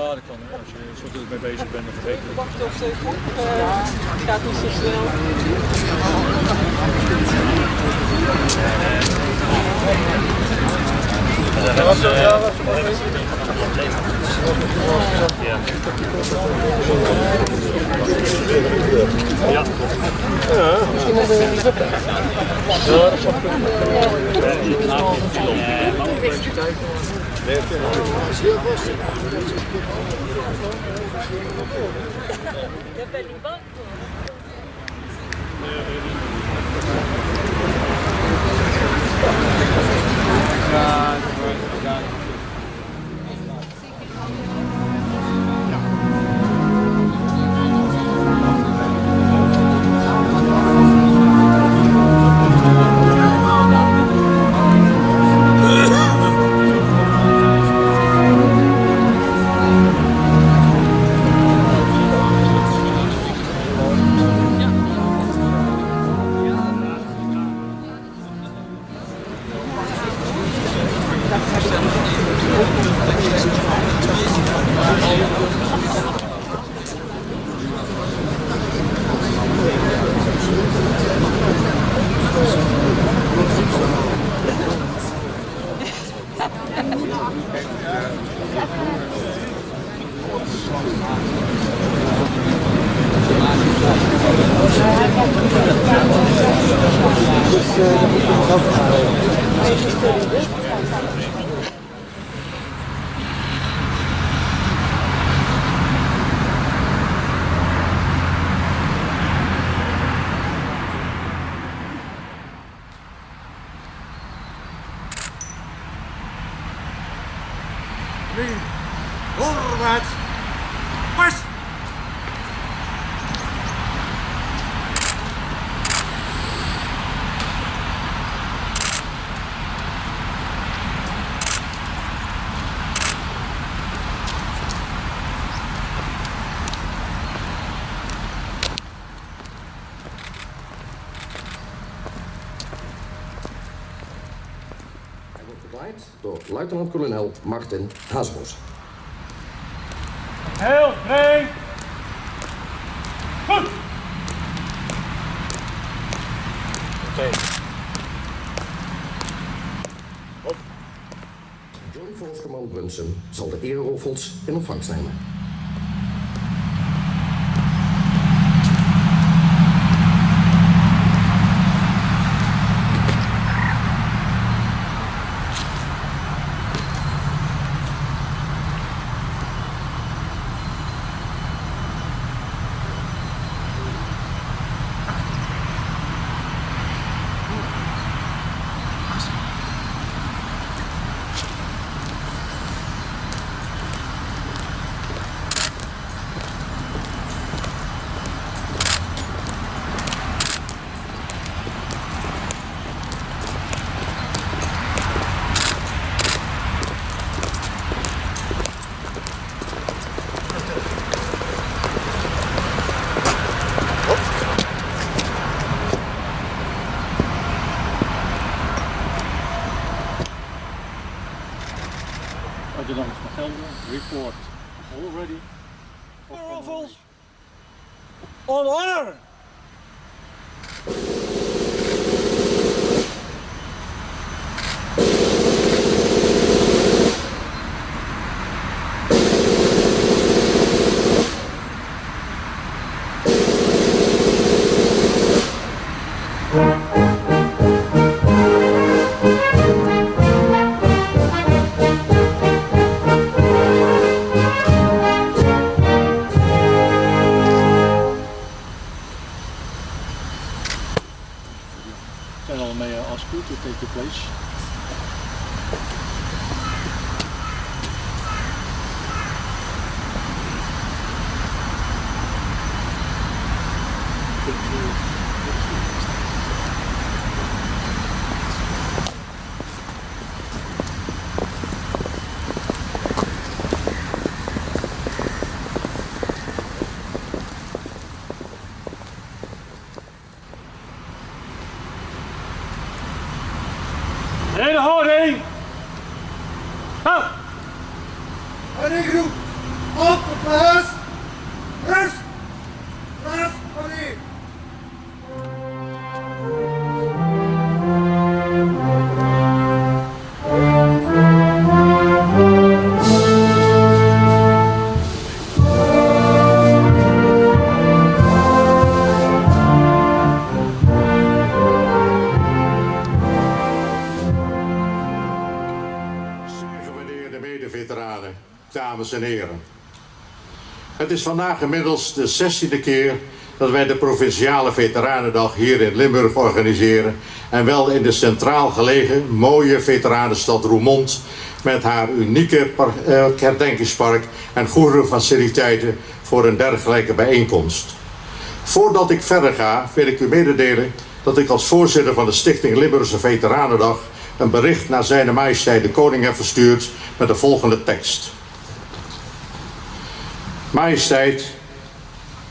Ja, dat kan. Als je zo druk mee bezig bent, dan vergeet je het. Wacht op de groep. Het gaat niet zo snel. Dat was zo, ja, was zo. Ja. Ja. Je bent niet bang voor. Voorwaarts! Mars! Hij wordt begeleid door luitenant-kolonel Martin Hazebos. Heel, nee. Goed. Oké. John Volkscommand Brunsen zal de ereroffels in ontvangst nemen. Adjudant van Gelder, report. All ready. Ereroffels! On honor! General Mayor asked you to take your place. Hele houding! Ga! Houding groep! On dames en heren. Het is vandaag inmiddels de 16e keer dat wij de Provinciale Veteranendag hier in Limburg organiseren. En wel in de centraal gelegen mooie veteranenstad Roermond met haar unieke herdenkingspark en goede faciliteiten voor een dergelijke bijeenkomst. Voordat ik verder ga, wil ik u mededelen dat ik als voorzitter van de Stichting Limburgse Veteranendag een bericht naar Zijne Majesteit de Koning heb verstuurd met de volgende tekst. Majesteit,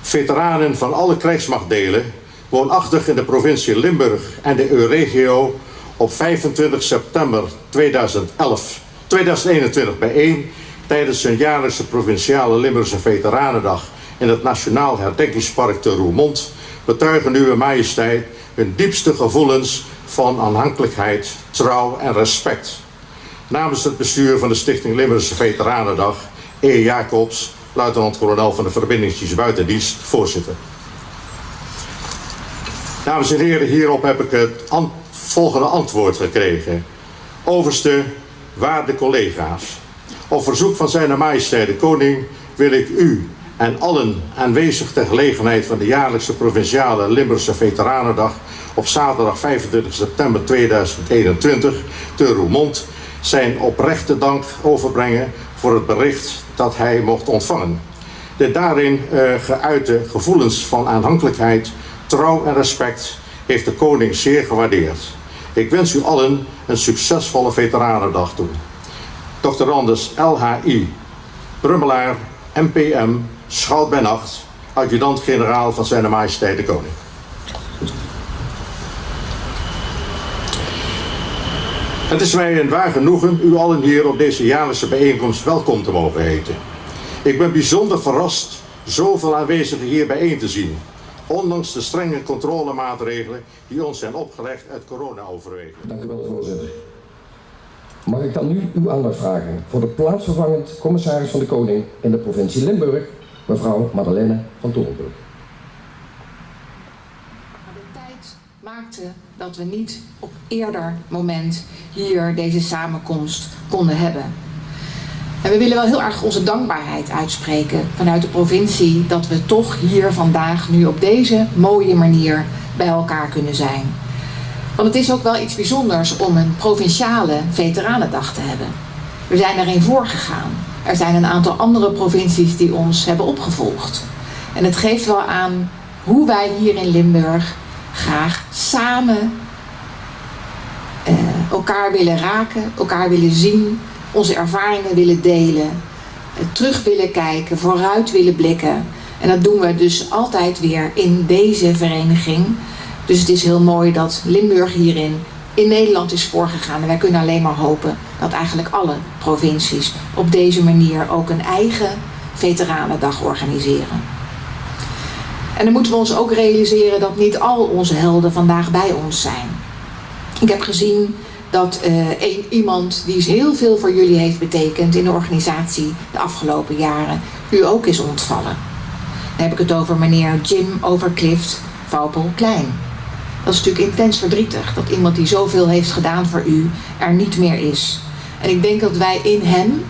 veteranen van alle krijgsmachtdelen, woonachtig in de provincie Limburg en de EU-regio, op 25 september 2021 bijeen tijdens hun jaarlijkse provinciale Limburgse Veteranendag in het Nationaal Herdenkingspark te Roermond, betuigen uw majesteit hun diepste gevoelens van aanhankelijkheid, trouw en respect. Namens het bestuur van de Stichting Limburgse Veteranendag, E. Jacobs, luitenant-kolonel van de Verbindingsdienst Buitendienst, voorzitter. Dames en heren, hierop heb ik het volgende antwoord gekregen. Overste, waarde collega's, op verzoek van Zijne Majesteit de Koning wil ik u en allen aanwezig ter gelegenheid van de jaarlijkse provinciale Limburgse Veteranendag op zaterdag 25 september 2021 te Roermond zijn oprechte dank overbrengen voor het bericht dat hij mocht ontvangen. De daarin geuite gevoelens van aanhankelijkheid, trouw en respect heeft de koning zeer gewaardeerd. Ik wens u allen een succesvolle Veteranendag toe. Dr. Anders LHI, Brummelaar, MPM, Schout bij Nacht, adjudant-generaal van Zijne Majesteit de Koning. Het is mij een waar genoegen u allen hier op deze jaarlijkse bijeenkomst welkom te mogen heten. Ik ben bijzonder verrast zoveel aanwezigen hier bijeen te zien, ondanks de strenge controlemaatregelen die ons zijn opgelegd uit corona-overwegingen. Dank u wel, voorzitter. Mag ik dan nu uw aandacht vragen voor de plaatsvervangend commissaris van de Koning in de provincie Limburg, mevrouw Madeleine van Torenburg. De tijd maakte dat we niet op eerder moment hier deze samenkomst konden hebben. En we willen wel heel erg onze dankbaarheid uitspreken vanuit de provincie dat we toch hier vandaag nu op deze mooie manier bij elkaar kunnen zijn. Want het is ook wel iets bijzonders om een provinciale veteranendag te hebben. We zijn erin voorgegaan. Er zijn een aantal andere provincies die ons hebben opgevolgd. En het geeft wel aan hoe wij hier in Limburg graag samen elkaar willen raken, elkaar willen zien, onze ervaringen willen delen, terug willen kijken, vooruit willen blikken. En dat doen we dus altijd weer in deze vereniging. Dus het is heel mooi dat Limburg hierin in Nederland is voorgegaan. En wij kunnen alleen maar hopen dat eigenlijk alle provincies op deze manier ook een eigen veteranendag organiseren. En dan moeten we ons ook realiseren dat niet al onze helden vandaag bij ons zijn. Ik heb gezien dat iemand die heel veel voor jullie heeft betekend in de organisatie de afgelopen jaren, u ook is ontvallen. Dan heb ik het over meneer Jim Overclift Vaupel-Klein. Dat is natuurlijk intens verdrietig dat iemand die zoveel heeft gedaan voor u er niet meer is. En ik denk dat wij in hem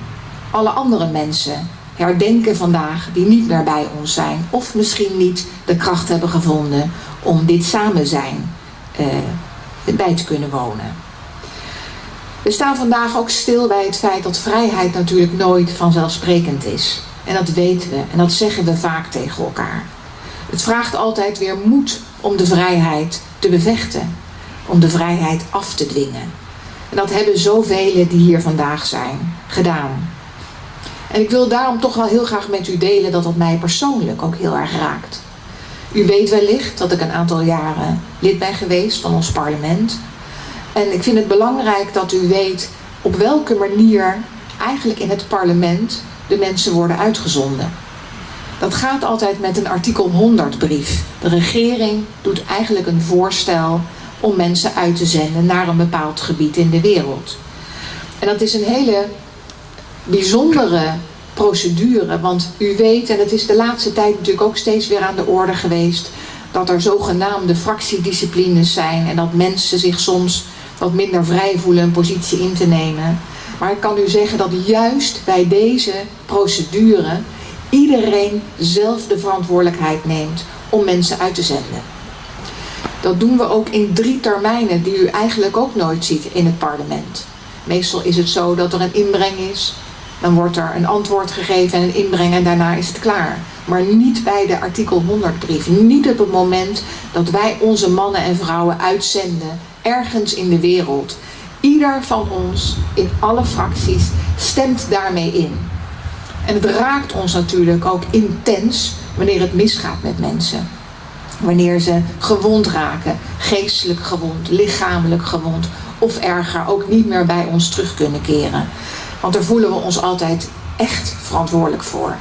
alle andere mensen herdenken vandaag die niet meer bij ons zijn. Of misschien niet de kracht hebben gevonden om dit samen zijn bij te kunnen wonen. We staan vandaag ook stil bij het feit dat vrijheid natuurlijk nooit vanzelfsprekend is. En dat weten we en dat zeggen we vaak tegen elkaar. Het vraagt altijd weer moed om de vrijheid te bevechten. Om de vrijheid af te dwingen. En dat hebben zoveel die hier vandaag zijn gedaan. En ik wil daarom toch wel heel graag met u delen dat dat mij persoonlijk ook heel erg raakt. U weet wellicht dat ik een aantal jaren lid ben geweest van ons parlement. En ik vind het belangrijk dat u weet op welke manier eigenlijk in het parlement de mensen worden uitgezonden. Dat gaat altijd met een artikel 100 brief. De regering doet eigenlijk een voorstel om mensen uit te zenden naar een bepaald gebied in de wereld. En dat is een hele bijzondere procedure, want u weet, en het is de laatste tijd natuurlijk ook steeds weer aan de orde geweest, dat er zogenaamde fractiedisciplines zijn en dat mensen zich soms wat minder vrij voelen een positie in te nemen. Maar ik kan u zeggen dat juist bij deze procedure iedereen zelf de verantwoordelijkheid neemt om mensen uit te zenden. Dat doen we ook in 3 termijnen die u eigenlijk ook nooit ziet in het parlement. Meestal is het zo dat er een inbreng is, dan wordt er een antwoord gegeven en een inbreng en daarna is het klaar. Maar niet bij de artikel 100 brief. Niet op het moment dat wij onze mannen en vrouwen uitzenden ergens in de wereld. Ieder van ons in alle fracties stemt daarmee in. En het raakt ons natuurlijk ook intens wanneer het misgaat met mensen. Wanneer ze gewond raken, geestelijk gewond, lichamelijk gewond of erger, ook niet meer bij ons terug kunnen keren. Want daar voelen we ons altijd echt verantwoordelijk voor.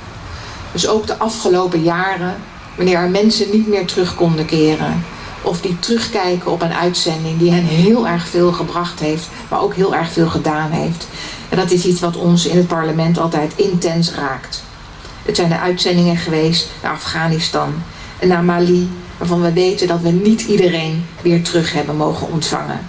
Dus ook de afgelopen jaren, wanneer er mensen niet meer terug konden keren, of die terugkijken op een uitzending die hen heel erg veel gebracht heeft, maar ook heel erg veel gedaan heeft. En dat is iets wat ons in het parlement altijd intens raakt. Het zijn de uitzendingen geweest naar Afghanistan en naar Mali, waarvan we weten dat we niet iedereen weer terug hebben mogen ontvangen.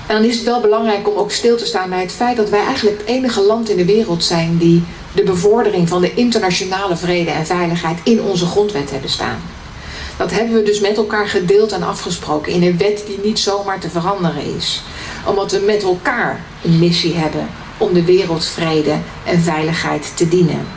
En dan is het wel belangrijk om ook stil te staan bij het feit dat wij eigenlijk het enige land in de wereld zijn die de bevordering van de internationale vrede en veiligheid in onze grondwet hebben staan. Dat hebben we dus met elkaar gedeeld en afgesproken in een wet die niet zomaar te veranderen is. Omdat we met elkaar een missie hebben om de wereldvrede en veiligheid te dienen.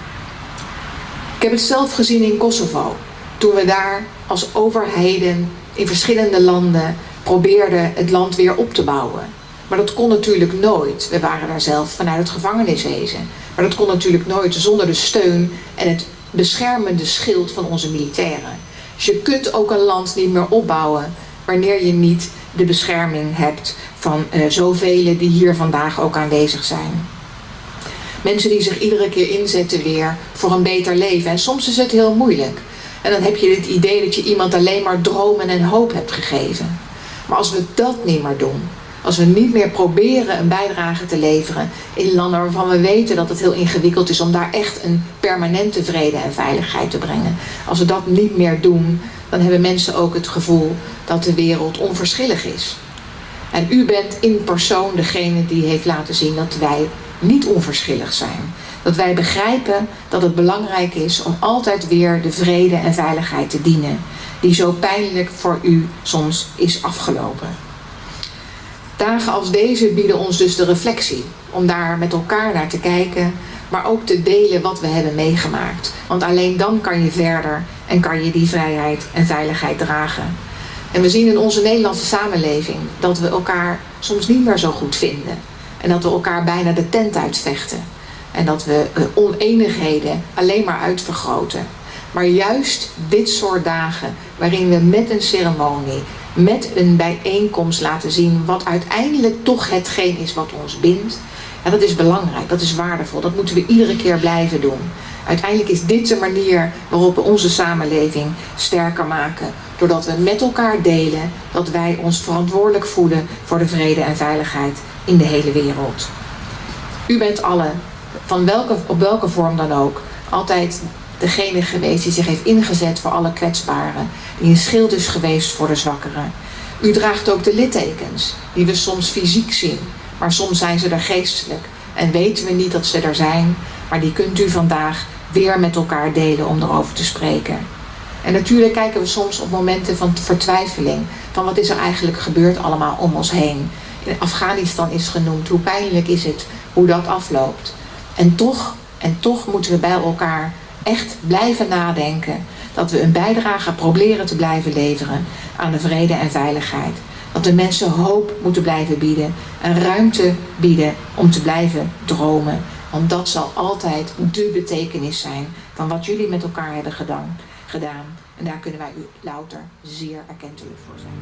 Ik heb het zelf gezien in Kosovo, toen we daar als overheden in verschillende landen probeerden het land weer op te bouwen. Maar dat kon natuurlijk nooit. We waren daar zelf vanuit het gevangeniswezen. Maar dat kon natuurlijk nooit zonder de steun en het beschermende schild van onze militairen. Dus je kunt ook een land niet meer opbouwen wanneer je niet de bescherming hebt van zoveel die hier vandaag ook aanwezig zijn. Mensen die zich iedere keer inzetten weer voor een beter leven. En soms is het heel moeilijk. En dan heb je het idee dat je iemand alleen maar dromen en hoop hebt gegeven. Maar als we dat niet meer doen, als we niet meer proberen een bijdrage te leveren in landen waarvan we weten dat het heel ingewikkeld is om daar echt een permanente vrede en veiligheid te brengen. Als we dat niet meer doen, dan hebben mensen ook het gevoel dat de wereld onverschillig is. En u bent in persoon degene die heeft laten zien dat wij niet onverschillig zijn. Dat wij begrijpen dat het belangrijk is om altijd weer de vrede en veiligheid te dienen, die zo pijnlijk voor u soms is afgelopen. Dagen als deze bieden ons dus de reflectie om daar met elkaar naar te kijken, maar ook te delen wat we hebben meegemaakt. Want alleen dan kan je verder en kan je die vrijheid en veiligheid dragen. En we zien in onze Nederlandse samenleving dat we elkaar soms niet meer zo goed vinden. En dat we elkaar bijna de tent uitvechten. En dat we oneenigheden alleen maar uitvergroten. Maar juist dit soort dagen waarin we met een ceremonie, met een bijeenkomst laten zien wat uiteindelijk toch hetgeen is wat ons bindt. En dat is belangrijk, dat is waardevol, dat moeten we iedere keer blijven doen. Uiteindelijk is dit de manier waarop we onze samenleving sterker maken. Doordat we met elkaar delen dat wij ons verantwoordelijk voelen voor de vrede en veiligheid in de hele wereld. U bent allen, op welke vorm dan ook, altijd degene geweest die zich heeft ingezet voor alle kwetsbaren. Die een schild is geweest voor de zwakkeren. U draagt ook de littekens, die we soms fysiek zien. Maar soms zijn ze er geestelijk. En weten we niet dat ze er zijn. Maar die kunt u vandaag weer met elkaar delen om erover te spreken. En natuurlijk kijken we soms op momenten van vertwijfeling. Van wat is er eigenlijk gebeurd allemaal om ons heen. In Afghanistan is genoemd. Hoe pijnlijk is het hoe dat afloopt. En toch moeten we bij elkaar echt blijven nadenken. Dat we een bijdrage proberen te blijven leveren aan de vrede en veiligheid. Dat we mensen hoop moeten blijven bieden. En ruimte bieden om te blijven dromen. Want dat zal altijd de betekenis zijn van wat jullie met elkaar hebben gedaan. En daar kunnen wij u louter zeer erkentelijk voor zijn.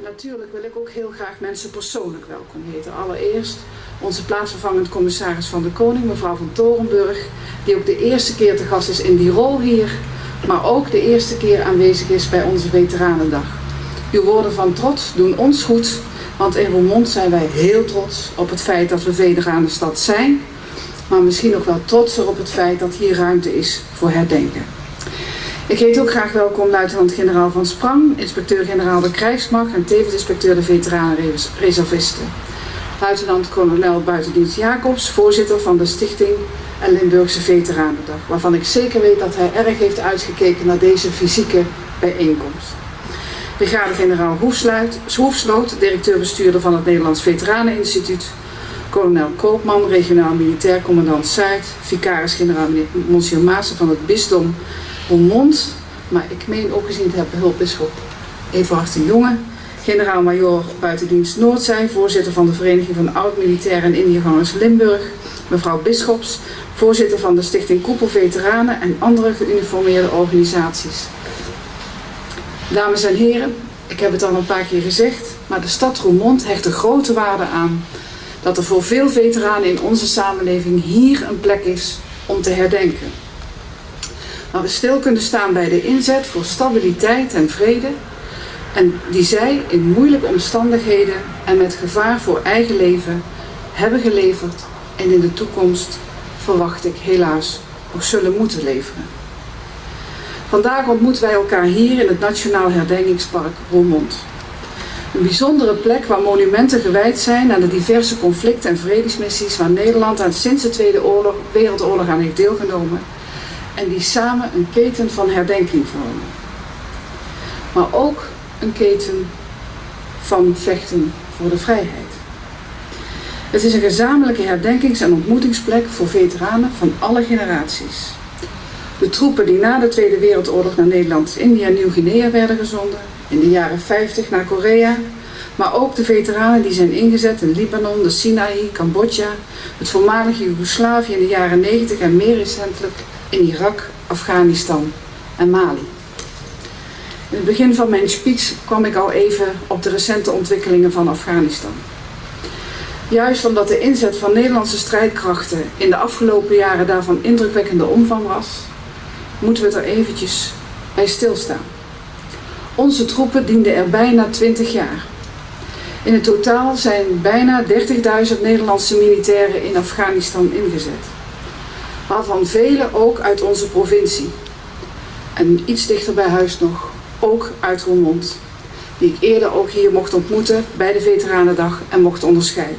natuurlijk wil ik ook heel graag mensen persoonlijk welkom heten. Allereerst onze plaatsvervangend commissaris van de Koning, mevrouw van Torenburg, die ook de eerste keer te gast is in die rol hier, maar ook de eerste keer aanwezig is bij onze Veteranendag. Uw woorden van trots doen ons goed, want in Roermond zijn wij heel trots op het feit dat we Veteranenstad zijn, maar misschien nog wel trotser op het feit dat hier ruimte is voor herdenken. Ik heet ook graag welkom luitenant-generaal Van Sprang, inspecteur-generaal de Krijgsmacht en tevens inspecteur de Veteranenreservisten. Luitenant-kolonel buitendienst Jacobs, voorzitter van de Stichting en Limburgse Veteranendag, waarvan ik zeker weet dat hij erg heeft uitgekeken naar deze fysieke bijeenkomst. Brigade-generaal Hoefsloot, directeur-bestuurder van het Nederlands Veteraneninstituut. Kolonel Koopman, regionaal militair commandant Zuid. Vicaris-generaal Monsieur Maassen van het bisdom Roermond. Maar ik meen ook gezien te hebben hulpbisschop Everhard de Jonge. Generaal-majoor buitendienst Noordzij, voorzitter van de Vereniging van Oud-Militairen en Indiëgangers Limburg. Mevrouw Bisschops, voorzitter van de Stichting Koepel Veteranen en andere geuniformeerde organisaties. Dames en heren, ik heb het al een paar keer gezegd, maar de stad Roermond hecht er grote waarde aan dat er voor veel veteranen in onze samenleving hier een plek is om te herdenken. Waar we stil kunnen staan bij de inzet voor stabiliteit en vrede en die zij in moeilijke omstandigheden en met gevaar voor eigen leven hebben geleverd en in de toekomst, verwacht ik helaas, nog zullen moeten leveren. Vandaag ontmoeten wij elkaar hier in het Nationaal Herdenkingspark Roermond. Een bijzondere plek waar monumenten gewijd zijn aan de diverse conflict- en vredesmissies waar Nederland sinds de Tweede Wereldoorlog aan heeft deelgenomen en die samen een keten van herdenking vormen. Maar ook een keten van vechten voor de vrijheid. Het is een gezamenlijke herdenkings- en ontmoetingsplek voor veteranen van alle generaties. De troepen die na de Tweede Wereldoorlog naar Nederland-Indië en Nieuw-Guinea werden gezonden, in de jaren 50 naar Korea, maar ook de veteranen die zijn ingezet in Libanon, de Sinaï, Cambodja, het voormalige Joegoslavië in de jaren 90 en meer recentelijk in Irak, Afghanistan en Mali. In het begin van mijn speech kwam ik al even op de recente ontwikkelingen van Afghanistan. Juist omdat de inzet van Nederlandse strijdkrachten in de afgelopen jaren daarvan indrukwekkende omvang was, moeten we het er eventjes bij stilstaan. Onze troepen dienden er bijna 20 jaar. In het totaal zijn bijna 30.000 Nederlandse militairen in Afghanistan ingezet. Waarvan velen ook uit onze provincie. En iets dichter bij huis nog, ook uit Roermond. Die ik eerder ook hier mocht ontmoeten bij de Veteranendag en mocht onderscheiden.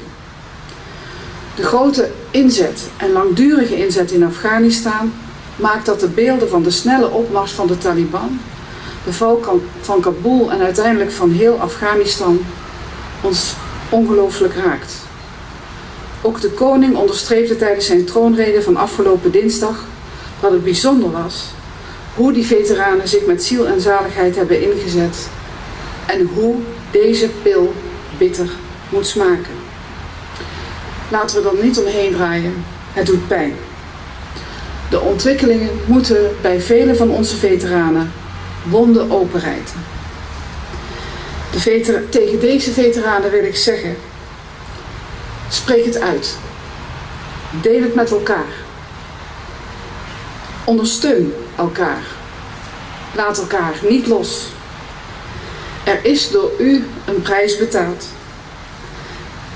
De grote inzet en langdurige inzet in Afghanistan maakt dat de beelden van de snelle opmars van de Taliban, de val van Kabul en uiteindelijk van heel Afghanistan ons ongelooflijk raakt. Ook de koning onderstreepte tijdens zijn troonrede van afgelopen dinsdag dat het bijzonder was hoe die veteranen zich met ziel en zaligheid hebben ingezet en hoe deze pil bitter moet smaken. Laten we er niet omheen draaien, het doet pijn. De ontwikkelingen moeten bij vele van onze veteranen wonden openrijten. Tegen deze veteranen wil ik zeggen, spreek het uit. Deel het met elkaar. Ondersteun elkaar. Laat elkaar niet los. Er is door u een prijs betaald.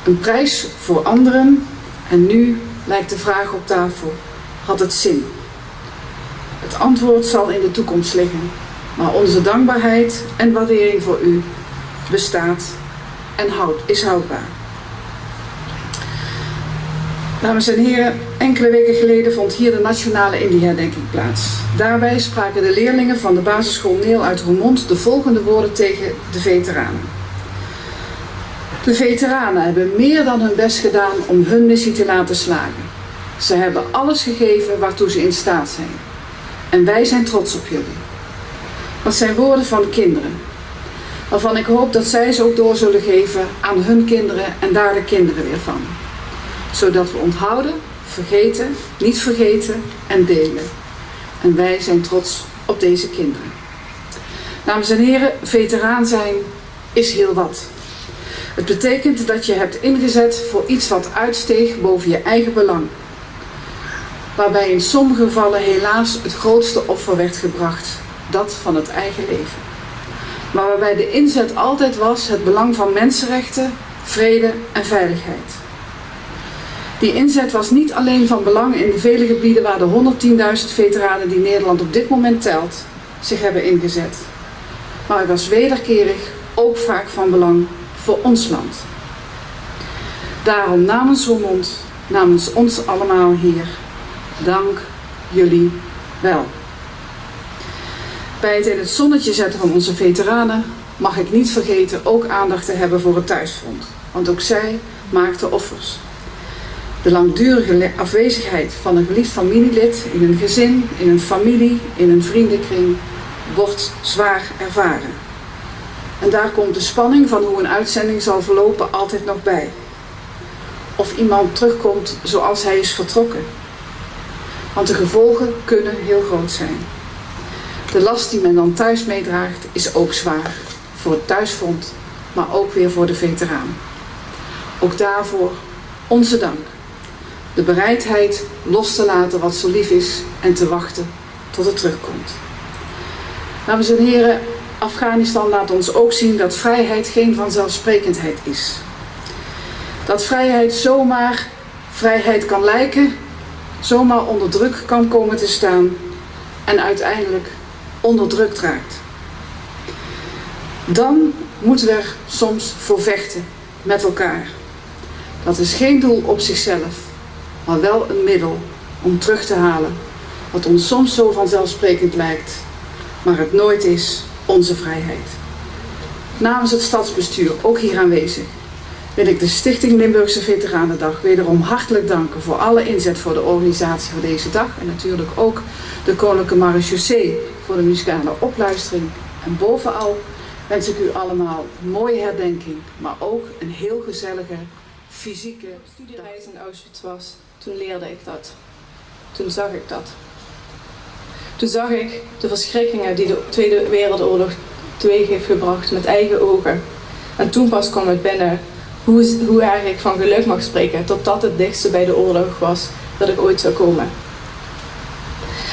Een prijs voor anderen en nu lijkt de vraag op tafel, had het zin? Het antwoord zal in de toekomst liggen, maar onze dankbaarheid en waardering voor u bestaat en is houdbaar. Dames en heren, enkele weken geleden vond hier de Nationale Indie-herdenking plaats. Daarbij spraken de leerlingen van de basisschool Neel uit Roermond de volgende woorden tegen de veteranen. De veteranen hebben meer dan hun best gedaan om hun missie te laten slagen. Ze hebben alles gegeven waartoe ze in staat zijn. En wij zijn trots op jullie. Dat zijn woorden van kinderen, waarvan ik hoop dat zij ze ook door zullen geven aan hun kinderen en daar de kinderen weer van. Zodat we onthouden, vergeten, niet vergeten en delen. En wij zijn trots op deze kinderen. Dames en heren, veteraan zijn is heel wat. Het betekent dat je hebt ingezet voor iets wat uitsteeg boven je eigen belang. Waarbij in sommige gevallen helaas het grootste offer werd gebracht, dat van het eigen leven. Maar waarbij de inzet altijd was het belang van mensenrechten, vrede en veiligheid. Die inzet was niet alleen van belang in de vele gebieden waar de 110.000 veteranen die Nederland op dit moment telt, zich hebben ingezet. Maar het was wederkerig ook vaak van belang voor ons land. Daarom namens Roermond, namens ons allemaal hier, dank jullie wel. Bij het in het zonnetje zetten van onze veteranen mag ik niet vergeten ook aandacht te hebben voor het thuisfront. Want ook zij maakten offers. De langdurige afwezigheid van een geliefd familielid in een gezin, in een familie, in een vriendenkring wordt zwaar ervaren. En daar komt de spanning van hoe een uitzending zal verlopen altijd nog bij. Of iemand terugkomt zoals hij is vertrokken. Want de gevolgen kunnen heel groot zijn. De last die men dan thuis meedraagt is ook zwaar. Voor het thuisfront, maar ook weer voor de veteraan. Ook daarvoor onze dank. De bereidheid los te laten wat zo lief is en te wachten tot het terugkomt. Dames en heren, Afghanistan laat ons ook zien dat vrijheid geen vanzelfsprekendheid is. Dat vrijheid zomaar vrijheid kan lijken, zomaar onder druk kan komen te staan en uiteindelijk onderdrukt raakt. Dan moeten we er soms voor vechten met elkaar. Dat is geen doel op zichzelf, maar wel een middel om terug te halen wat ons soms zo vanzelfsprekend lijkt, maar het nooit is, onze vrijheid. Namens het stadsbestuur, ook hier aanwezig, wil ik de Stichting Limburgse Veteranendag wederom hartelijk danken voor alle inzet voor de organisatie van deze dag en natuurlijk ook de Koninklijke Marechaussee voor de muzikale opluistering. En bovenal wens ik u allemaal een mooie herdenking, maar ook een heel gezellige fysieke studiereis in Auschwitz was. Toen leerde ik dat. Toen zag ik dat. Toen zag ik de verschrikkingen die de Tweede Wereldoorlog teweeg heeft gebracht met eigen ogen. En toen pas kwam het binnen hoe erg ik van geluk mag spreken, tot dat het dichtste bij de oorlog was dat ik ooit zou komen.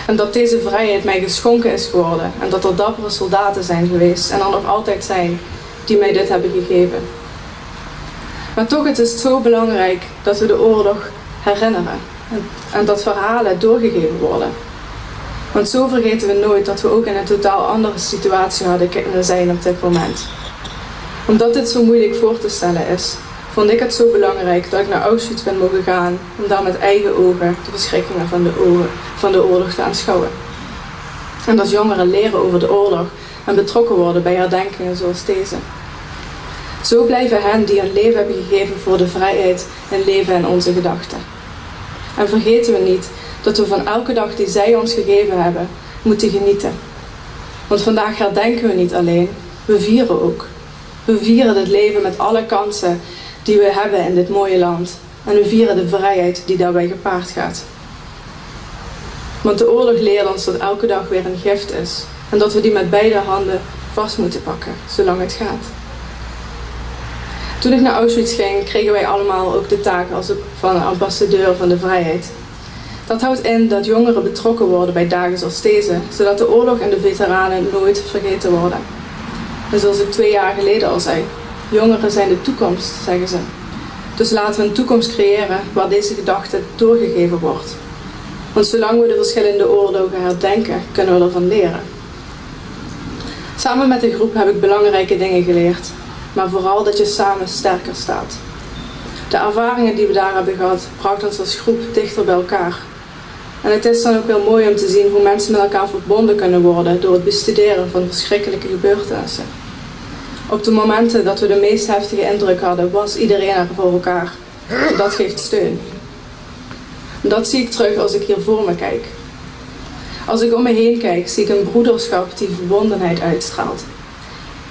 En dat deze vrijheid mij geschonken is geworden en dat er dappere soldaten zijn geweest en er nog altijd zijn die mij dit hebben gegeven. Maar toch het is zo belangrijk dat we de oorlog herinneren en dat verhalen doorgegeven worden. Want zo vergeten we nooit dat we ook in een totaal andere situatie hadden kunnen zijn op dit moment. Omdat dit zo moeilijk voor te stellen is, vond ik het zo belangrijk dat ik naar Auschwitz ben mogen gaan om daar met eigen ogen de verschrikkingen van de oorlog te aanschouwen. En dat jongeren leren over de oorlog en betrokken worden bij herdenkingen zoals deze. Zo blijven hen die hun leven hebben gegeven voor de vrijheid en leven in onze gedachten. En vergeten we niet dat we van elke dag die zij ons gegeven hebben, moeten genieten. Want vandaag herdenken we niet alleen, we vieren ook. We vieren het leven met alle kansen die we hebben in dit mooie land. En we vieren de vrijheid die daarbij gepaard gaat. Want de oorlog leert ons dat elke dag weer een gift is. En dat we die met beide handen vast moeten pakken, zolang het gaat. Toen ik naar Auschwitz ging, kregen wij allemaal ook de taak van een ambassadeur van de vrijheid. Dat houdt in dat jongeren betrokken worden bij dagen zoals deze, zodat de oorlog en de veteranen nooit vergeten worden. En zoals ik 2 jaar geleden al zei, jongeren zijn de toekomst, zeggen ze. Dus laten we een toekomst creëren waar deze gedachte doorgegeven wordt. Want zolang we de verschillende oorlogen herdenken, kunnen we ervan leren. Samen met de groep heb ik belangrijke dingen geleerd, maar vooral dat je samen sterker staat. De ervaringen die we daar hebben gehad, brachten ons als groep dichter bij elkaar. En het is dan ook heel mooi om te zien hoe mensen met elkaar verbonden kunnen worden door het bestuderen van verschrikkelijke gebeurtenissen. Op de momenten dat we de meest heftige indruk hadden, was iedereen er voor elkaar. Dat geeft steun. En dat zie ik terug als ik hier voor me kijk. Als ik om me heen kijk, zie ik een broederschap die verbondenheid uitstraalt.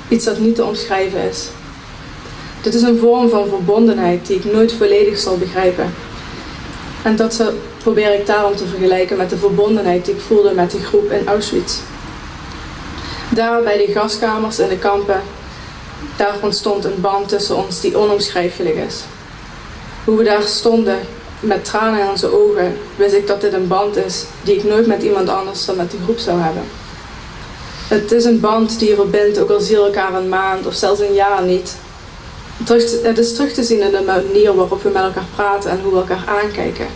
Iets dat niet te omschrijven is. Dit is een vorm van verbondenheid die ik nooit volledig zal begrijpen. En dat probeer ik daarom te vergelijken met de verbondenheid die ik voelde met de groep in Auschwitz. Daar bij de gaskamers en de kampen Daar ontstond een band tussen ons die onomschrijfelijk is. Hoe we daar stonden, met tranen in onze ogen, wist ik dat dit een band is die ik nooit met iemand anders dan met de groep zou hebben. Het is een band die je verbindt, ook al zie je elkaar een maand of zelfs een jaar niet. Het is terug te zien in de manier waarop we met elkaar praten en hoe we elkaar aankijken.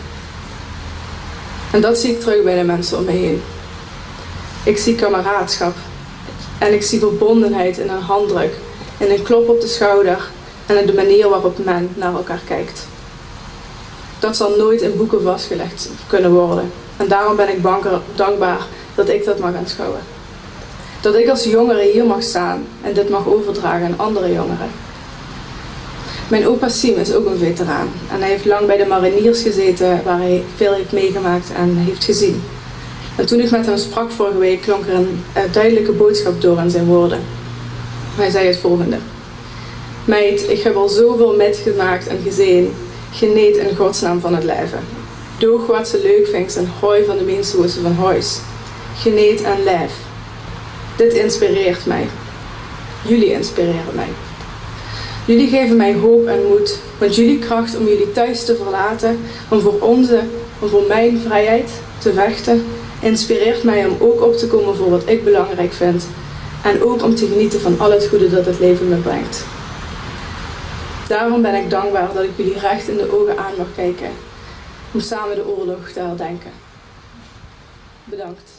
En dat zie ik terug bij de mensen om me heen. Ik zie kameraadschap en ik zie verbondenheid in een handdruk, in een klop op de schouder en in de manier waarop men naar elkaar kijkt. Dat zal nooit in boeken vastgelegd kunnen worden. En daarom ben ik dankbaar dat ik dat mag aanschouwen. Dat ik als jongere hier mag staan en dit mag overdragen aan andere jongeren. Mijn opa Siem is ook een veteraan. En hij heeft lang bij de mariniers gezeten, waar hij veel heeft meegemaakt en heeft gezien. En toen ik met hem sprak vorige week, klonk er een duidelijke boodschap door in zijn woorden. Hij zei het volgende. Meid, ik heb al zoveel metgemaakt en gezien. Geniet in godsnaam van het leven. Doe wat ze leuk vindt en hoi van de mensen van huis. Geniet en leef. Dit inspireert mij. Jullie inspireren mij. Jullie geven mij hoop en moed, want jullie kracht om jullie thuis te verlaten, om voor mijn vrijheid te vechten, inspireert mij om ook op te komen voor wat ik belangrijk vind en ook om te genieten van al het goede dat het leven me brengt. Daarom ben ik dankbaar dat ik jullie recht in de ogen aan mag kijken, om samen de oorlog te herdenken. Bedankt.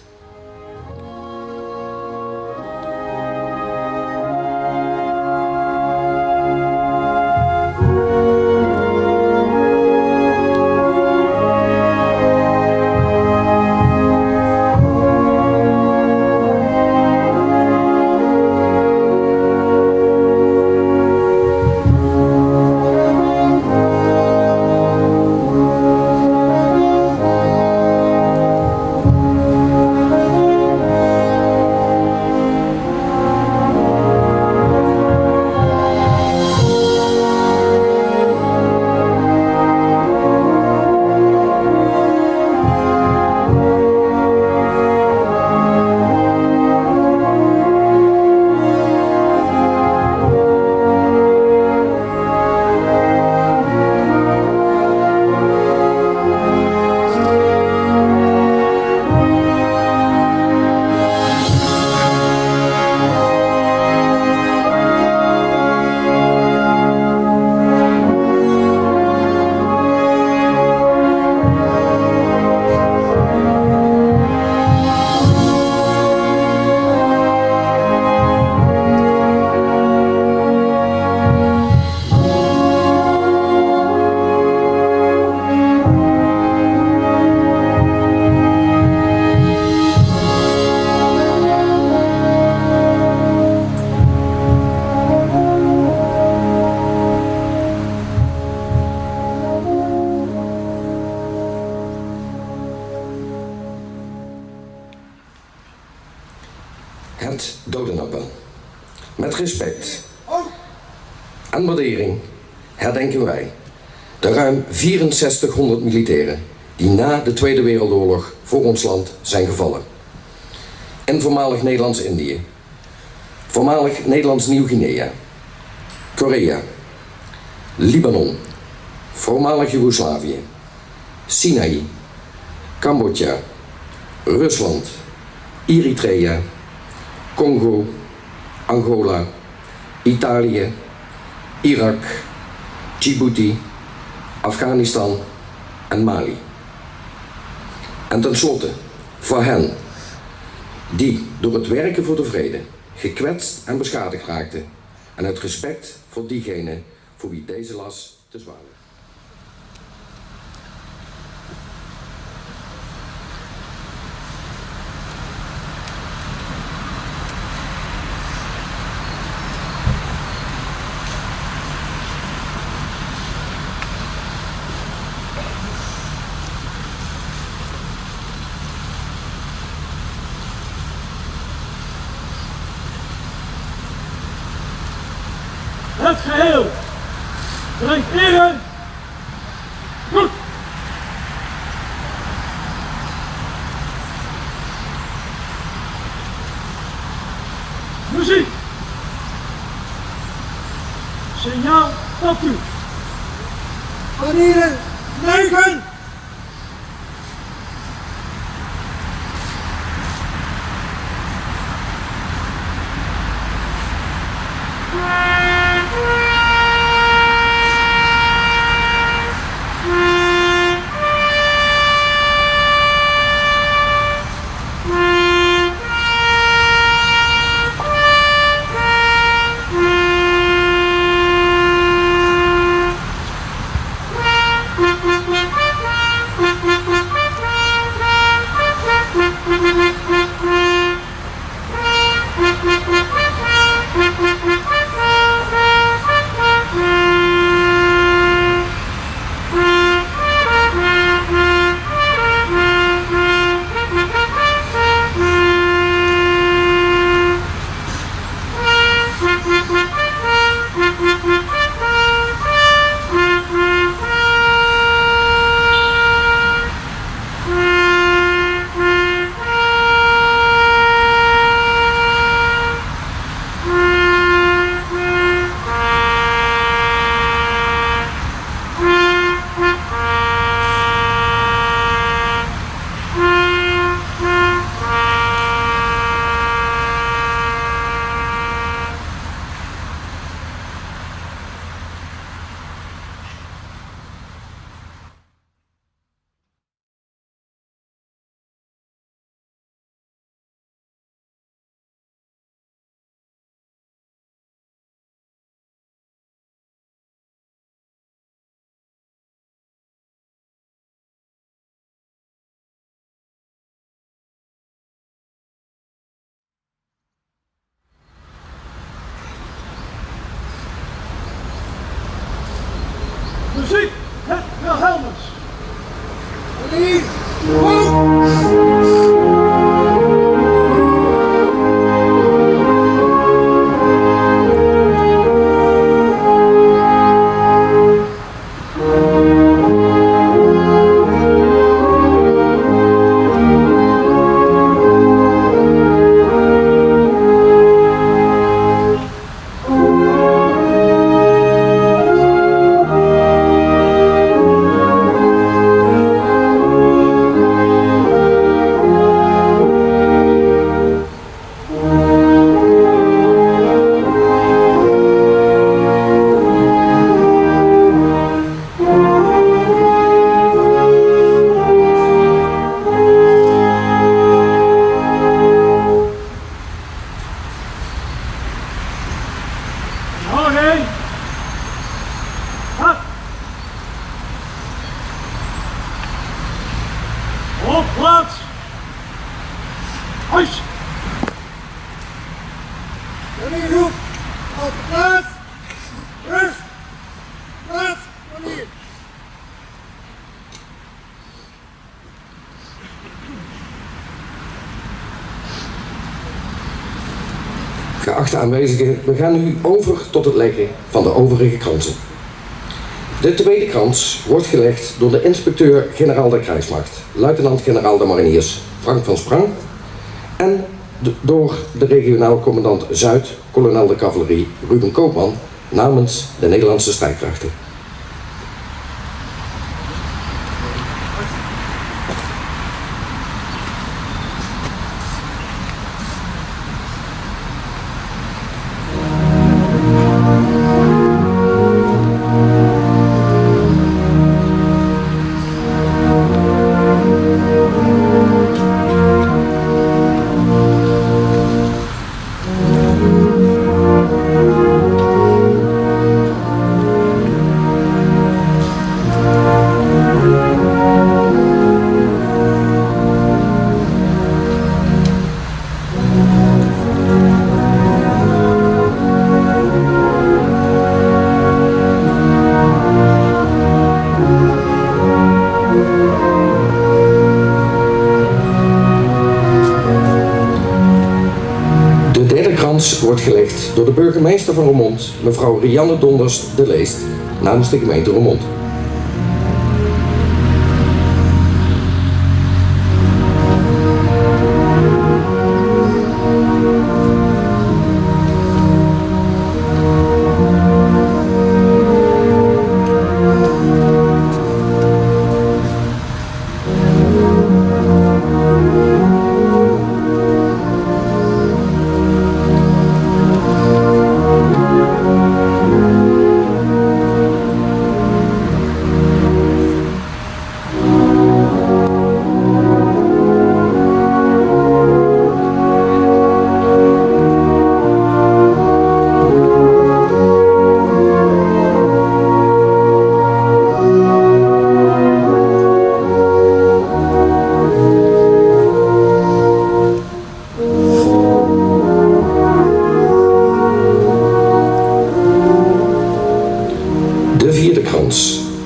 Het dodenappel. Met respect en waardering herdenken wij de ruim 6400 militairen die na de Tweede Wereldoorlog voor ons land zijn gevallen. In voormalig Nederlands-Indië, voormalig Nederlands Nieuw-Guinea, Korea, Libanon, voormalig Joegoslavië, Sinaï, Cambodja, Rusland, Eritrea, Congo, Angola, Italië, Irak, Djibouti, Afghanistan en Mali. En tenslotte voor hen die door het werken voor de vrede gekwetst en beschadigd raakten en uit respect voor diegenen voor wie deze last te zwaar ligt. Het geheel brengt ere, goed. Muziek. Signaal tot u. Banieren, negen. Muziek, het Wilhelmus. Op plaats! Huis! Wanneer roep! Op plaats! Rust! Plaats! Wanneer! Geachte aanwezigen, we gaan nu over tot het leggen van de overige kransen. De tweede krans wordt gelegd door de inspecteur-generaal der Krijgsmacht, luitenant-generaal der Mariniers Frank van Sprang, en door de regionaal commandant Zuid, kolonel de cavalerie Ruben Koopman, namens de Nederlandse strijdkrachten. Wordt gelegd door de burgemeester van Roermond, mevrouw Rianne Donders de Leest, namens de gemeente Roermond.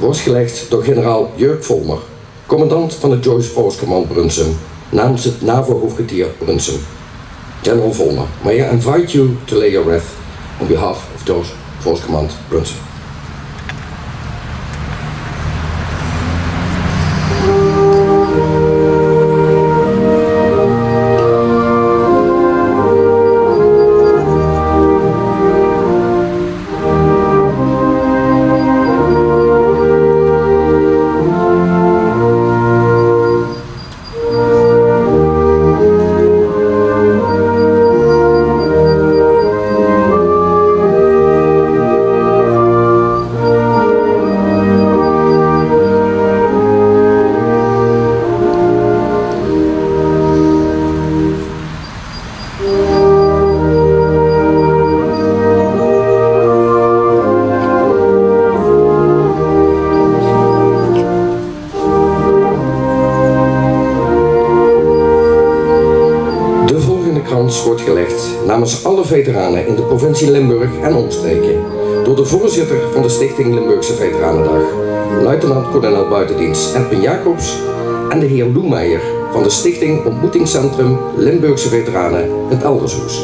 wordt gelegd door generaal Jörg Volmer, commandant van het Joint Force Command Brunssum, namens het NAVO-hoofdkwartier Brunssum. General Volmer, may I invite you to lay your wreath on behalf of Joint Force Command Brunssum. Wordt gelegd namens alle veteranen in de provincie Limburg en omstreken door de voorzitter van de Stichting Limburgse Veteranendag, luitenant-kolonel buitendienst Edwin Jacobs, en de heer Loemeijer van de Stichting Ontmoetingscentrum Limburgse Veteranen het Eldershoes.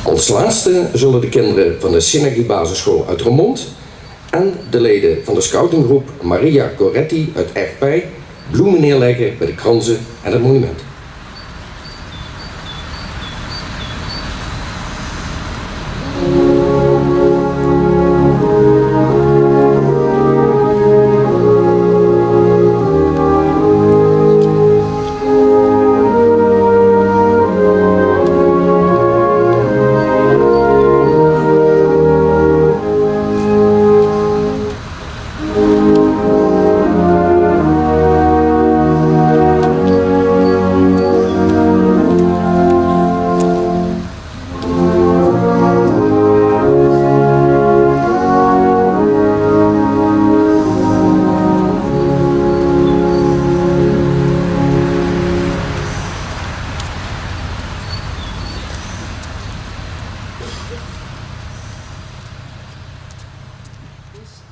Als laatste zullen de kinderen van de Synergie Basisschool uit Roermond en de leden van de scoutinggroep Maria Coretti uit Erpij bloemen neerleggen bij de kransen en het monument.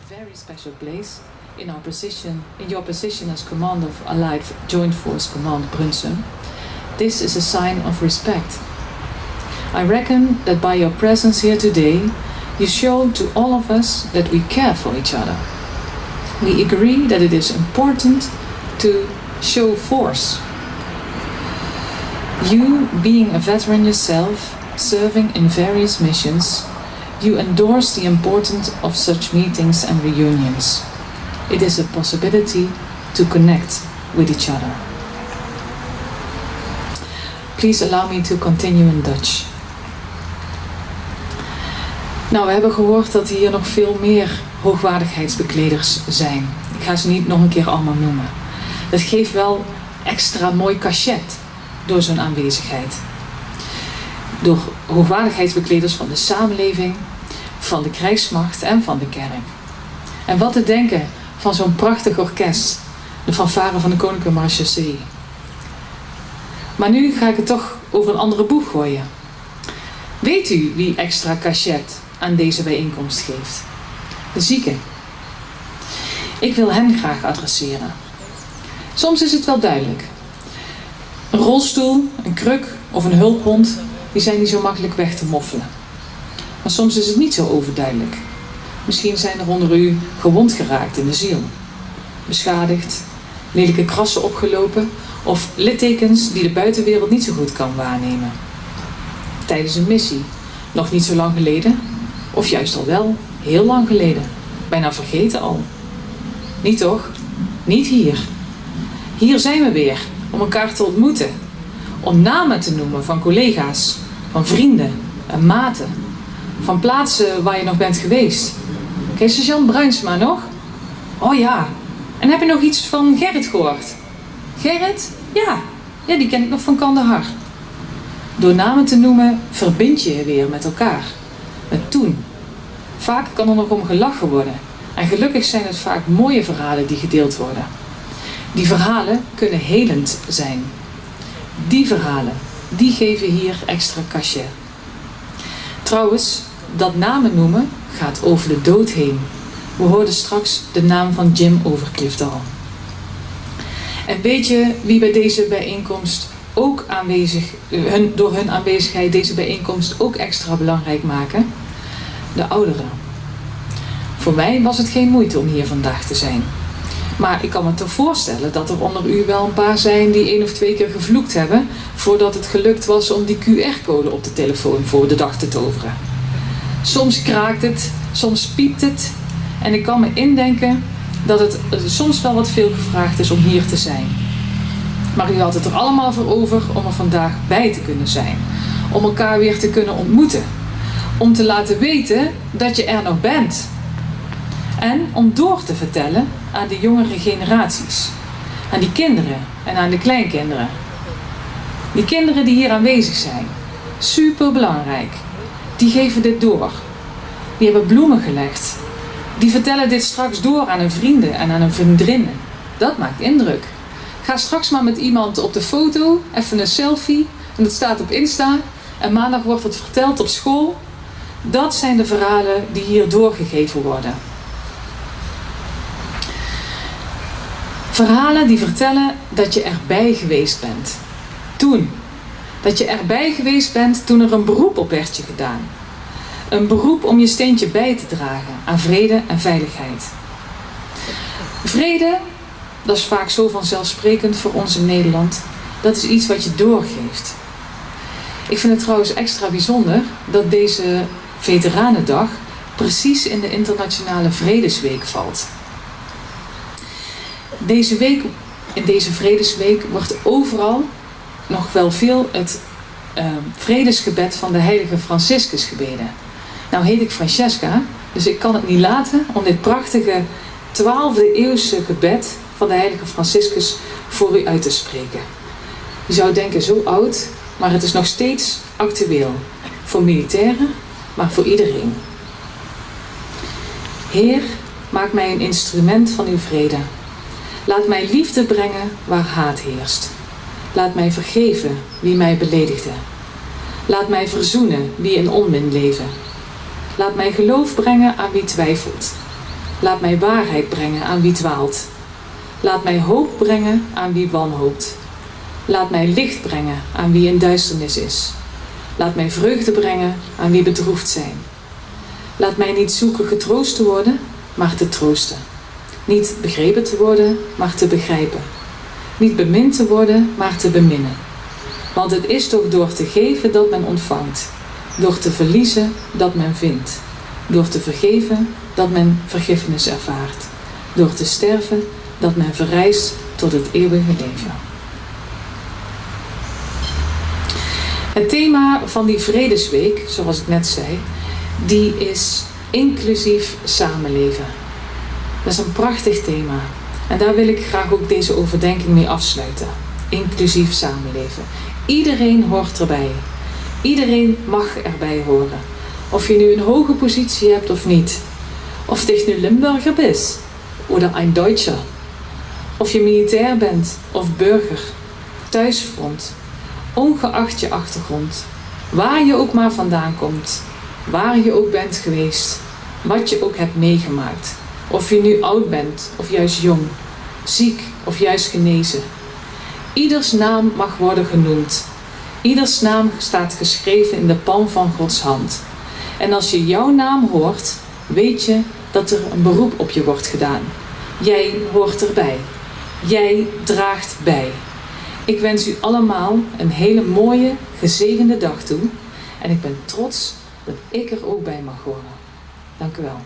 Very special place in your position as commander of Allied Joint Force Command Brunssum. This is a sign of respect. I reckon that by your presence here today, you show to all of us that we care for each other. We agree that it is important to show force. You, being a veteran yourself, serving in various missions, you endorse the importance of such meetings and reunions. It is a possibility to connect with each other. Please allow me to continue in Dutch. Nou, we hebben gehoord dat hier nog veel meer hoogwaardigheidsbekleders zijn. Ik ga ze niet nog een keer allemaal noemen. Dat geeft wel extra mooi cachet door zo'n aanwezigheid. Door hoogwaardigheidsbekleders van de samenleving, van de krijgsmacht en van de kerk. En wat te denken van zo'n prachtig orkest, de fanfare van de Koninklijke Marechaussee. Maar nu ga ik het toch over een andere boeg gooien. Weet u wie extra cachet aan deze bijeenkomst geeft? De zieken. Ik wil hen graag adresseren. Soms is het wel duidelijk. Een rolstoel, een kruk of een hulphond, die zijn niet zo makkelijk weg te moffelen. Maar soms is het niet zo overduidelijk. Misschien zijn er onder u gewond geraakt in de ziel. Beschadigd, lelijke krassen opgelopen of littekens die de buitenwereld niet zo goed kan waarnemen. Tijdens een missie Nog niet zo lang geleden, of juist al wel, heel lang geleden. Bijna vergeten al. Niet toch? Niet hier. Hier zijn we weer, om elkaar te ontmoeten. Om namen te noemen van collega's, van vrienden en maten. Van plaatsen waar je nog bent geweest. Ken je Jan Bruinsma nog? Oh ja. En heb je nog iets van Gerrit gehoord? Gerrit? Ja. Ja, die ken ik nog van Kandahar. Door namen te noemen verbind je je weer met elkaar. Met toen. Vaak kan er nog om gelachen worden. En gelukkig zijn het vaak mooie verhalen die gedeeld worden. Die verhalen kunnen helend zijn. Die verhalen, die geven hier extra cachet. Trouwens, dat namen noemen gaat over de dood heen. We hoorden straks de naam van Jim Overclift al. En weet je wie bij deze bijeenkomst ook door hun aanwezigheid deze bijeenkomst ook extra belangrijk maken? De ouderen. Voor mij was het geen moeite om hier vandaag te zijn. Maar ik kan me toch voorstellen dat er onder u wel een paar zijn die 1 of 2 keer gevloekt hebben voordat het gelukt was om die QR-code op de telefoon voor de dag te toveren. Soms kraakt het, soms piept het en ik kan me indenken dat het soms wel wat veel gevraagd is om hier te zijn. Maar u had het er allemaal voor over om er vandaag bij te kunnen zijn. Om elkaar weer te kunnen ontmoeten. Om te laten weten dat je er nog bent. En om door te vertellen aan de jongere generaties. Aan die kinderen en aan de kleinkinderen. Die kinderen die hier aanwezig zijn. Super belangrijk. Die geven dit door. Die hebben bloemen gelegd. Die vertellen dit straks door aan hun vrienden en aan hun vriendinnen. Dat maakt indruk. Ga straks maar met iemand op de foto, even een selfie. En dat staat op Insta. En maandag wordt het verteld op school. Dat zijn de verhalen die hier doorgegeven worden. Verhalen die vertellen dat je erbij geweest bent. Toen. Dat je erbij geweest bent toen er een beroep op werd je gedaan. Een beroep om je steentje bij te dragen aan vrede en veiligheid. Vrede, dat is vaak zo vanzelfsprekend voor ons in Nederland. Dat is iets wat je doorgeeft. Ik vind het trouwens extra bijzonder dat deze Veteranendag precies in de Internationale Vredesweek valt. Deze week, in deze Vredesweek, wordt overal nog wel veel het vredesgebed van de heilige Franciscus gebeden. Nou heet ik Francesca, dus ik kan het niet laten om dit prachtige 12e eeuwse gebed van de heilige Franciscus voor u uit te spreken. Je zou denken zo oud, maar het is nog steeds actueel. Voor militairen, maar voor iedereen. Heer, maak mij een instrument van uw vrede. Laat mij liefde brengen waar haat heerst. Laat mij vergeven wie mij beledigde. Laat mij verzoenen wie in onmin leven. Laat mij geloof brengen aan wie twijfelt. Laat mij waarheid brengen aan wie dwaalt. Laat mij hoop brengen aan wie wanhoopt. Laat mij licht brengen aan wie in duisternis is. Laat mij vreugde brengen aan wie bedroefd zijn. Laat mij niet zoeken getroost te worden, maar te troosten. Niet begrepen te worden, maar te begrijpen. Niet bemind te worden, maar te beminnen. Want het is toch door te geven dat men ontvangt. Door te verliezen dat men vindt. Door te vergeven dat men vergiffenis ervaart. Door te sterven dat men verrijst tot het eeuwige leven. Het thema van die Vredesweek, zoals ik net zei, die is inclusief samenleven. Dat is een prachtig thema. En daar wil ik graag ook deze overdenking mee afsluiten. Inclusief samenleven. Iedereen hoort erbij. Iedereen mag erbij horen. Of je nu een hoge positie hebt of niet. Of je nu Limburger bent. Of een Duitser. Of je militair bent of burger. Thuisfront. Ongeacht je achtergrond. Waar je ook maar vandaan komt. Waar je ook bent geweest. Wat je ook hebt meegemaakt. Of je nu oud bent of juist jong. Ziek of juist genezen. Ieders naam mag worden genoemd. Ieders naam staat geschreven in de palm van Gods hand. En als je jouw naam hoort, weet je dat er een beroep op je wordt gedaan. Jij hoort erbij. Jij draagt bij. Ik wens u allemaal een hele mooie, gezegende dag toe. En ik ben trots dat ik er ook bij mag horen. Dank u wel.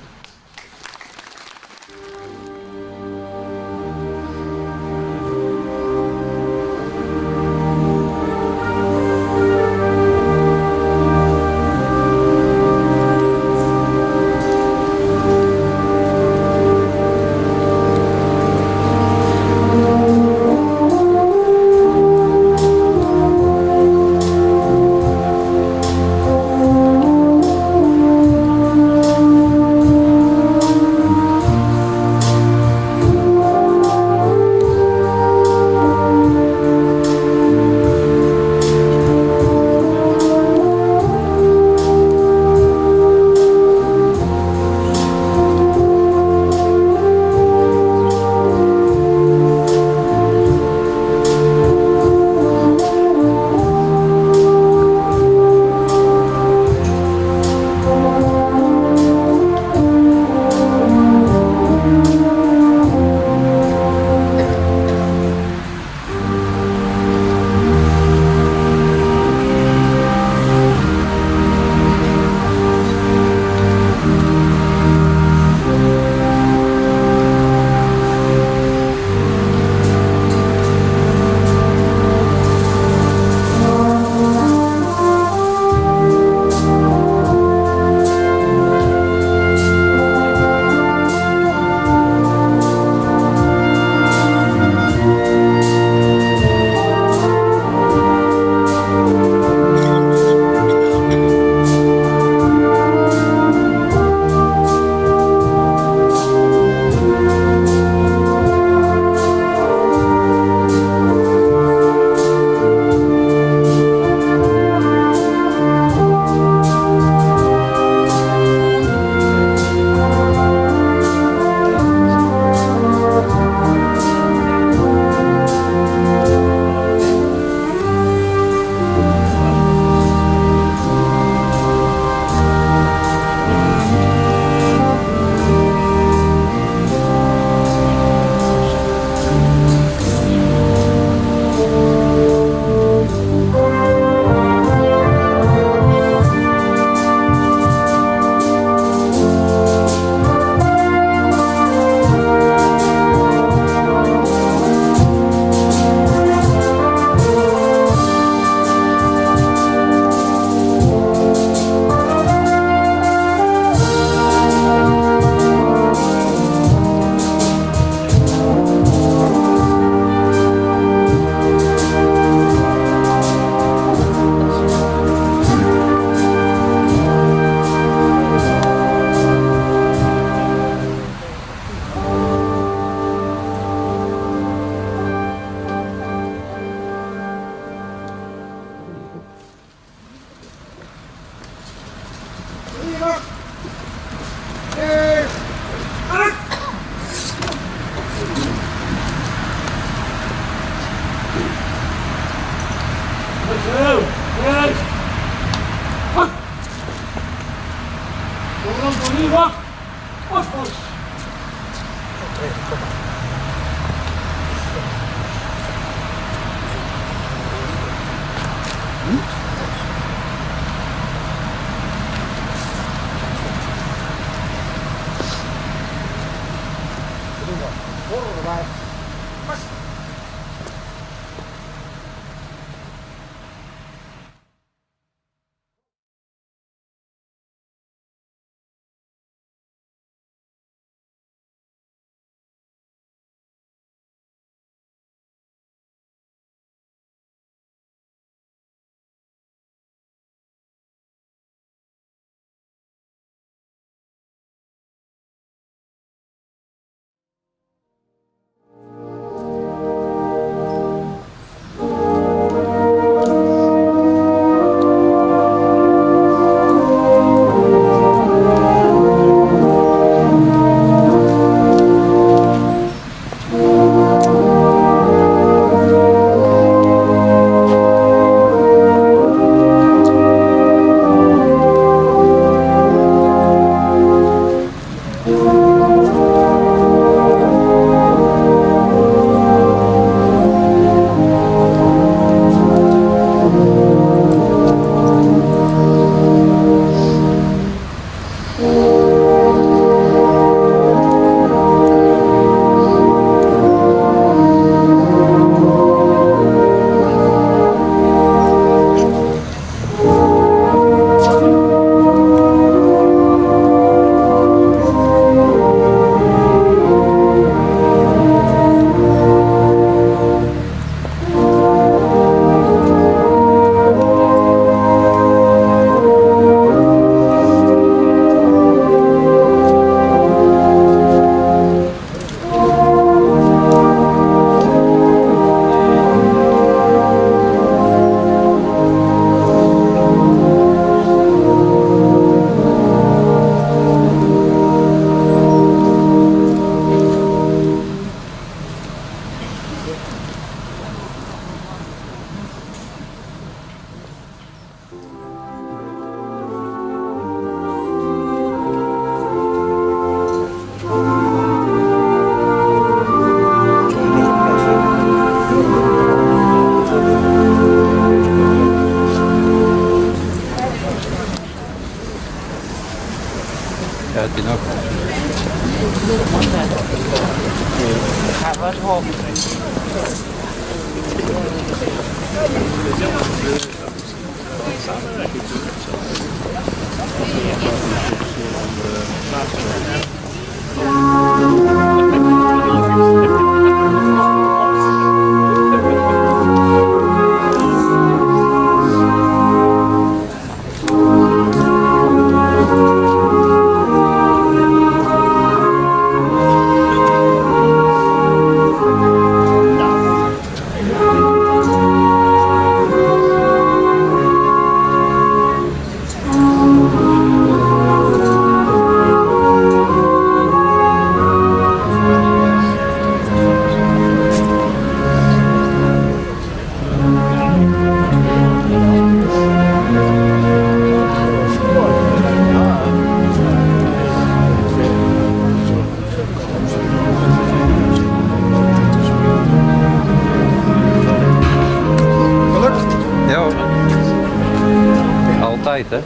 Altijd, hè?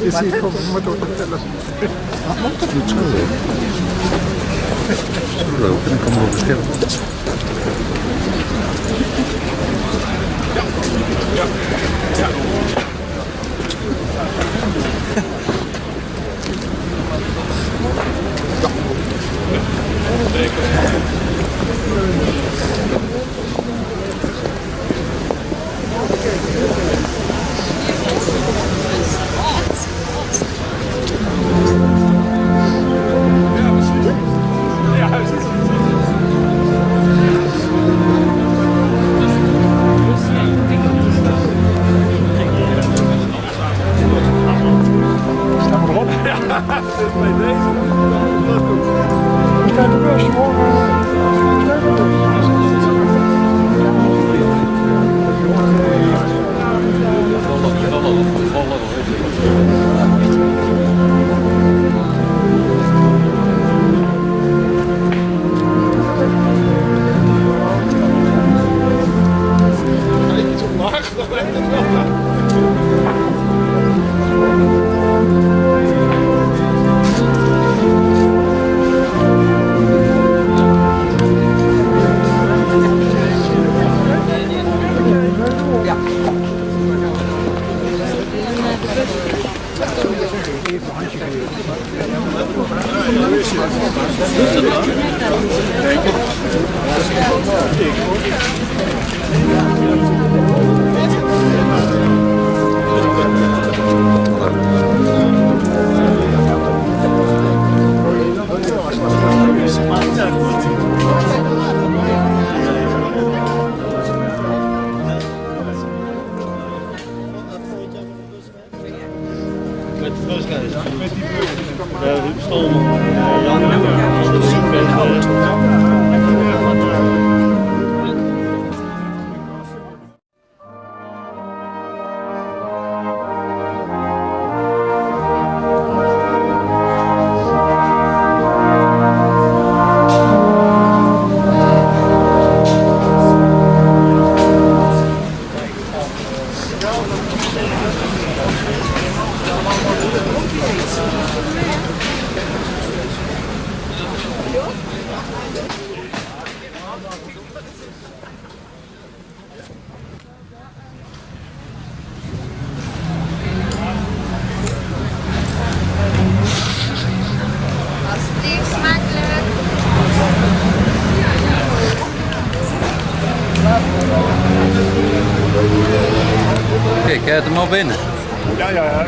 Je ziet gewoon, we moeten wat vertellen. Dat moet zo lopen. Zo lopen, dan komen we op het scherm. Kijk, kijk hem maar binnen. Ja.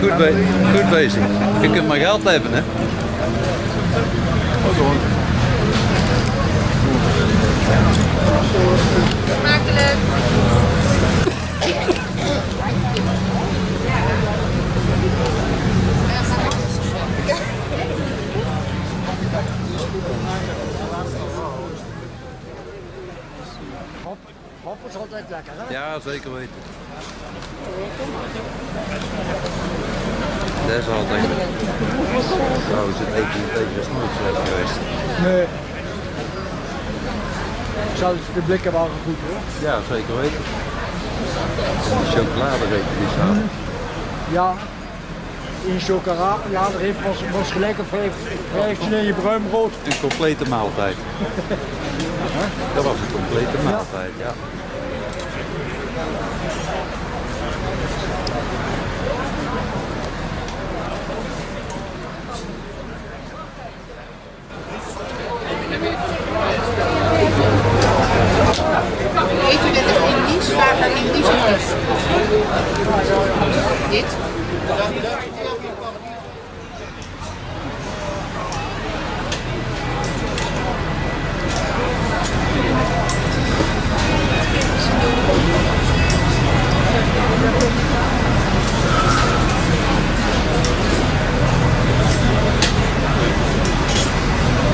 Goed bezig. Je kunt maar geld hebben, hè? Smakelijk. altijd lekker, hè? Ja, zeker weten. Dat is altijd. Nou, is het eten een beetje smoes geweest. Nee. Zelfs de blikken waren goed, hoor. Ja, zeker weten. En de chocolade weet je niet zo. Ja. In chocolade, ja, de rib was gelijk op 15 in je bruin brood. Een complete maaltijd. Dat was een complete maaltijd, ja. Weet u dat er Indisch, vaker Indisch is? Dit?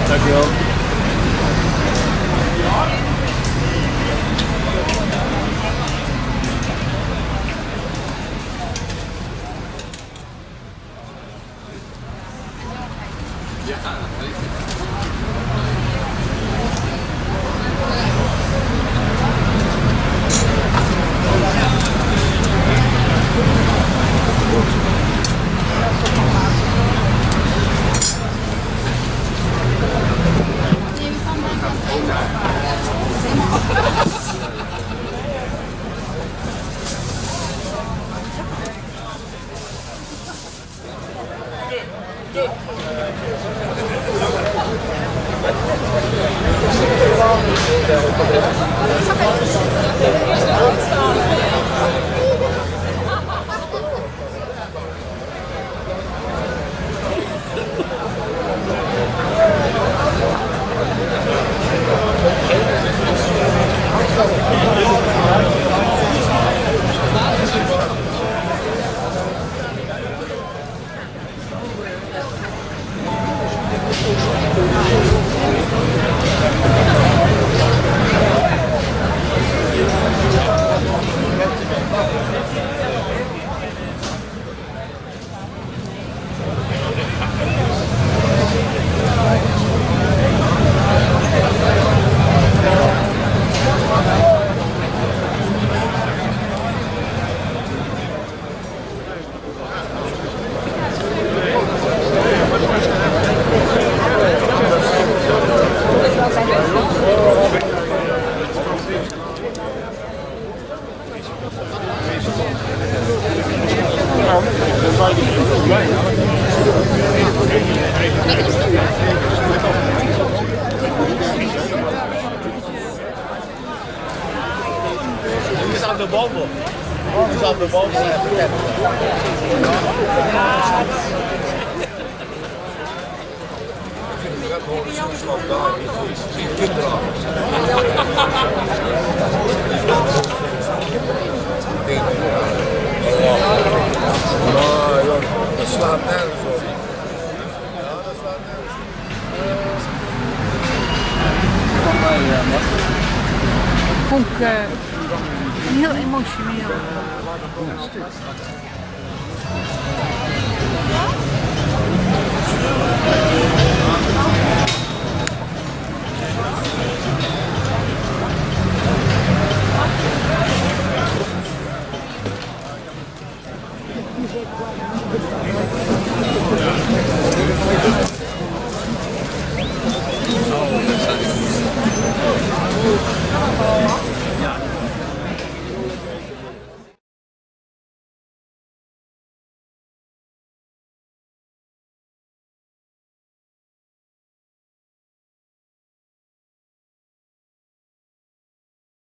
Dankjewel. Dat slaat nergens op. Vond ik een heel emotioneel stuk.